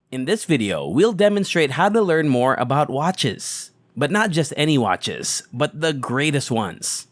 In this video, we'll demonstrate how to learn more about watches. But not just any watches, but the greatest ones.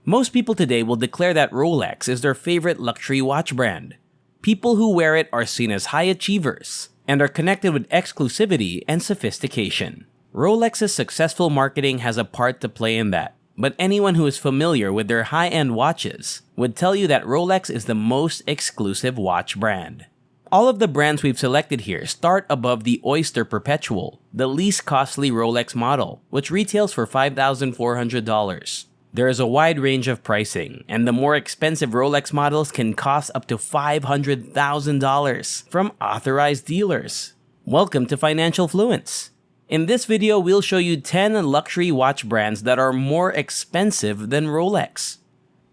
Most people today will declare that Rolex is their favorite luxury watch brand. People who wear it are seen as high achievers and are connected with exclusivity and sophistication. Rolex's successful marketing has a part to play in that, but anyone who is familiar with their high-end watches would tell you that Rolex is the most exclusive watch brand. All of the brands we've selected here start above the Oyster Perpetual, the least costly Rolex model, which retails for $5,400. There is a wide range of pricing, and the more expensive Rolex models can cost up to $500,000 from authorized dealers. Welcome to Financial Fluence. In this video, we'll show you 10 luxury watch brands that are more expensive than Rolex.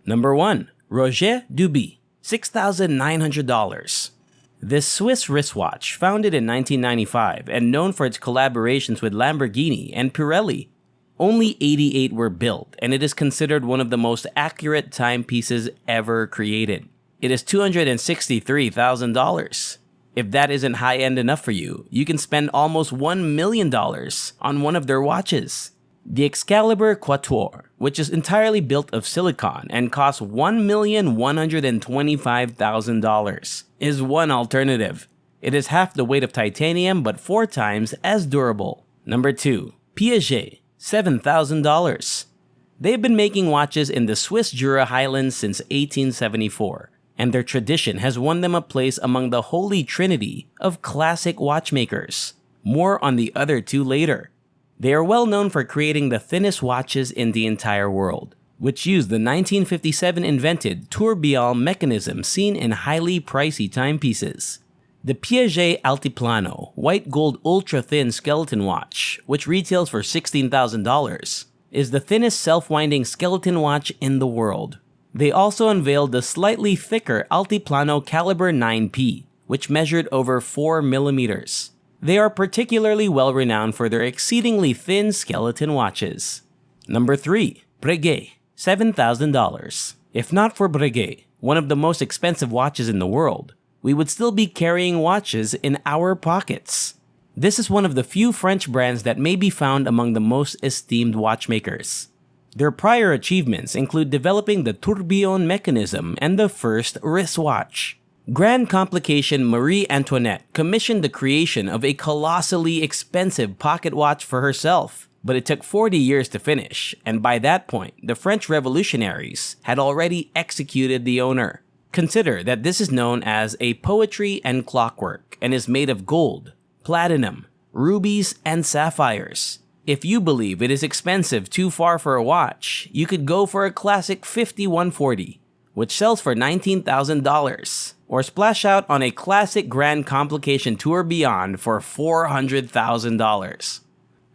Number 1. Roger Dubuis, $6,900. This Swiss wristwatch, founded in 1995 and known for its collaborations with Lamborghini and Pirelli, only 88 were built, and it is considered one of the most accurate timepieces ever created. It is $263,000. If that isn't high-end enough for you, you can spend almost $1 million on one of their watches. The Excalibur Quatuor, which is entirely built of silicon and costs $1,125,000, is one alternative. It is half the weight of titanium but 4 times as durable. Number 2. Piaget, $7,000. They've been making watches in the Swiss Jura Highlands since 1874, and their tradition has won them a place among the holy trinity of classic watchmakers. More on the other two later. They are well known for creating the thinnest watches in the entire world, which use the 1957 invented tourbillon mechanism seen in highly pricey timepieces. The Piaget Altiplano white gold ultra-thin skeleton watch, which retails for $16,000, is the thinnest self-winding skeleton watch in the world. They also unveiled the slightly thicker Altiplano Caliber 9P, which measured over 4 millimeters. They are particularly well renowned for their exceedingly thin skeleton watches. Number 3. Breguet, $7,000. If not for Breguet, one of the most expensive watches in the world, we would still be carrying watches in our pockets. This is one of the few French brands that may be found among the most esteemed watchmakers. Their prior achievements include developing the tourbillon mechanism and the first wristwatch. Grand Complication Marie Antoinette commissioned the creation of a colossally expensive pocket watch for herself, but it took 40 years to finish, and by that point, the French revolutionaries had already executed the owner. Consider that this is known as a poetry and clockwork and is made of gold, platinum, rubies, and sapphires. If you believe it is expensive too far for a watch, you could go for a classic 5140, which sells for $19,000, or splash out on a classic Grand Complication Tourbillon for $400,000.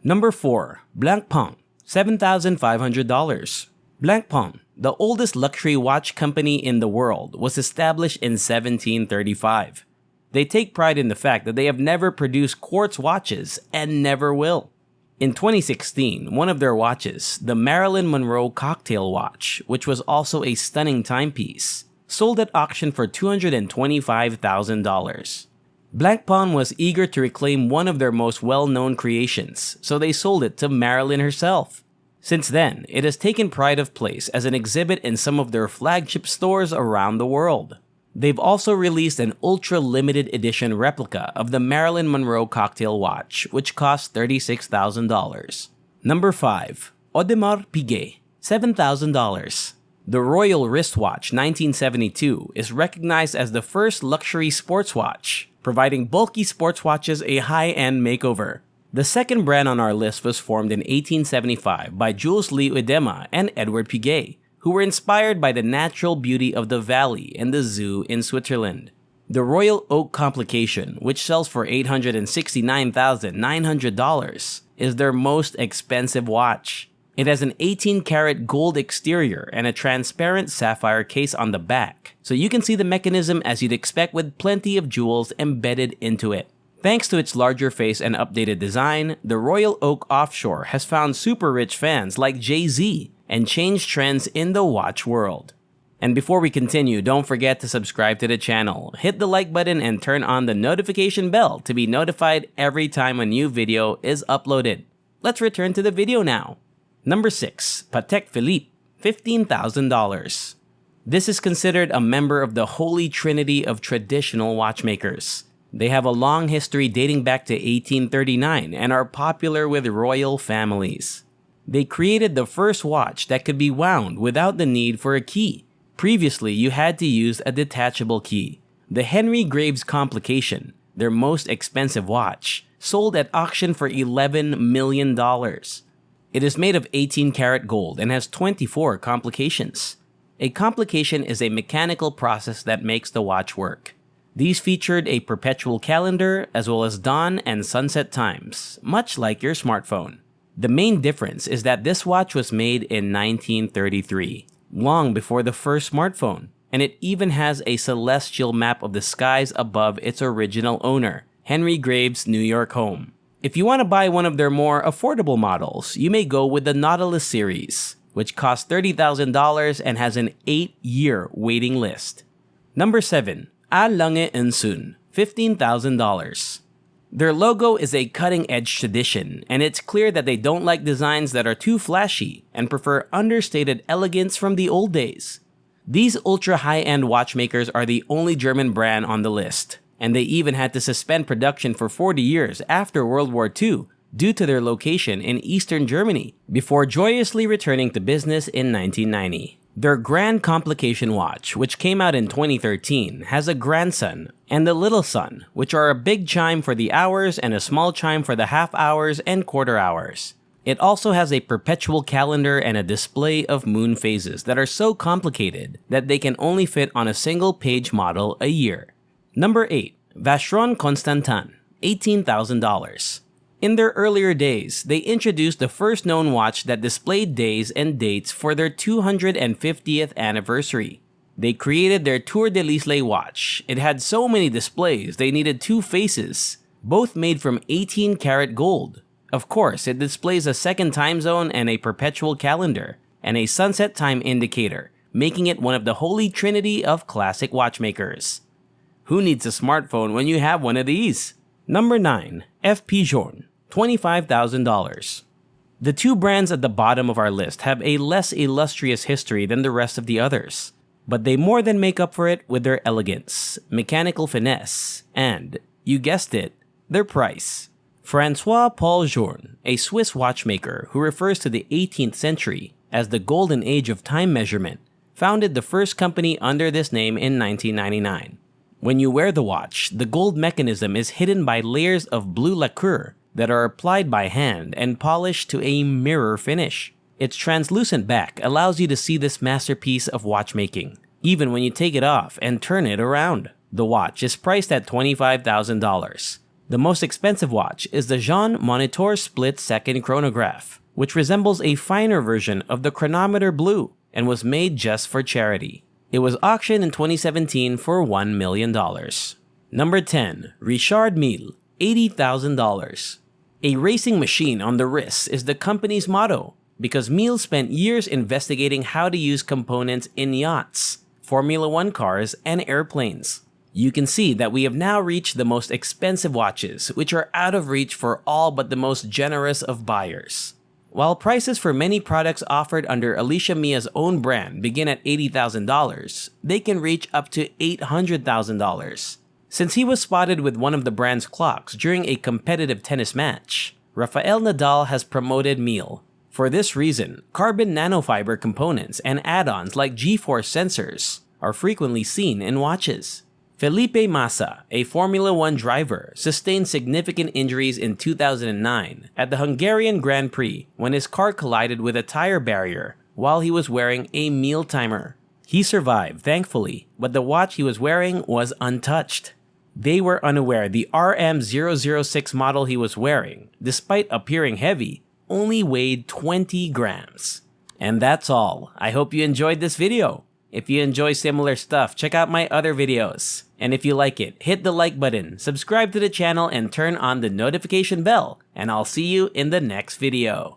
Number 4. Blancpain, $7,500. Blancpain, the oldest luxury watch company in the world, was established in 1735. They take pride in the fact that they have never produced quartz watches and never will. In 2016, one of their watches, the Marilyn Monroe cocktail watch, which was also a stunning timepiece, sold at auction for $225,000. Blancpain was eager to reclaim one of their most well-known creations, so they sold it to Marilyn herself. Since then, it has taken pride of place as an exhibit in some of their flagship stores around the world. They've also released an ultra-limited edition replica of the Marilyn Monroe cocktail watch, which costs $36,000. Number 5. Audemars Piguet, $7,000. The Royal Wristwatch 1972 is recognized as the first luxury sports watch, providing bulky sports watches a high-end makeover. The second brand on our list was formed in 1875 by Jules Louis Audemars and Edward Piguet, who were inspired by the natural beauty of the valley and the zoo in Switzerland. The Royal Oak Complication, which sells for $869,900, is their most expensive watch. It has an 18-karat gold exterior and a transparent sapphire case on the back, so you can see the mechanism as you'd expect with plenty of jewels embedded into it. Thanks to its larger face and updated design, the Royal Oak Offshore has found super rich fans like Jay-Z and changed trends in the watch world. And before we continue, don't forget to subscribe to the channel, hit the like button, and turn on the notification bell to be notified every time a new video is uploaded. Let's return to the video now. Number 6. Patek Philippe, $15,000. This is considered a member of the holy trinity of traditional watchmakers. They have a long history dating back to 1839 and are popular with royal families. They created the first watch that could be wound without the need for a key. Previously, you had to use a detachable key. The Henry Graves Complication, their most expensive watch, sold at auction for $11 million. It is made of 18-karat gold and has 24 complications. A complication is a mechanical process that makes the watch work. These featured a perpetual calendar as well as dawn and sunset times, much like your smartphone. The main difference is that this watch was made in 1933, long before the first smartphone, and it even has a celestial map of the skies above its original owner, Henry Graves' New York home. If you want to buy one of their more affordable models, you may go with the Nautilus series, which costs $30,000 and has an 8-year waiting list. Number 7. A Lange & Söhne, $15,000. Their logo is a cutting-edge tradition, and it's clear that they don't like designs that are too flashy and prefer understated elegance from the old days. These ultra-high-end watchmakers are the only German brand on the list, and they even had to suspend production for 40 years after World War II due to their location in Eastern Germany, before joyously returning to business in 1990. Their Grand Complication watch, which came out in 2013, has a grandson and a little son, which are a big chime for the hours and a small chime for the half hours and quarter hours. It also has a perpetual calendar and a display of moon phases that are so complicated that they can only fit on a single page model a year. Number 8. Vacheron Constantin, $18,000. In their earlier days, they introduced the first known watch that displayed days and dates for their 250th anniversary. They created their Tour de l'Isle watch. It had so many displays they needed 2 faces, both made from 18-karat gold. Of course, it displays a second time zone and a perpetual calendar, and a sunset time indicator, making it one of the holy trinity of classic watchmakers. Who needs a smartphone when you have one of these? Number 9. FP Journe, $25,000. The 2 brands at the bottom of our list have a less illustrious history than the rest of the others, but they more than make up for it with their elegance, mechanical finesse, and, you guessed it, their price. François-Paul Journe, a Swiss watchmaker who refers to the 18th century as the golden age of time measurement, founded the first company under this name in 1999. When you wear the watch, the gold mechanism is hidden by layers of blue lacquer that are applied by hand and polished to a mirror finish. Its translucent back allows you to see this masterpiece of watchmaking, even when you take it off and turn it around. The watch is priced at $25,000. The most expensive watch is the Journe Monitor Split Second Chronograph, which resembles a finer version of the chronometer blue and was made just for charity. It was auctioned in 2017 for $1 million. Number 10. Richard Mille, $80,000. A racing machine on the wrist is the company's motto, because Mille spent years investigating how to use components in yachts, Formula 1 cars, and airplanes. You can see that we have now reached the most expensive watches, which are out of reach for all but the most generous of buyers. While prices for many products offered under Alicia Mia's own brand begin at $80,000, they can reach up to $800,000. Since he was spotted with one of the brand's clocks during a competitive tennis match, Rafael Nadal has promoted Mille. For this reason, carbon nanofiber components and add-ons like G-force sensors are frequently seen in watches. Felipe Massa, a Formula 1 driver, sustained significant injuries in 2009 at the Hungarian Grand Prix when his car collided with a tire barrier while he was wearing a Mille timer. He survived, thankfully, but the watch he was wearing was untouched. They were unaware the RM006 model he was wearing, despite appearing heavy, only weighed 20 grams. And that's all. I hope you enjoyed this video. If you enjoy similar stuff, check out my other videos. And if you like it, hit the like button, subscribe to the channel, and turn on the notification bell. And I'll see you in the next video.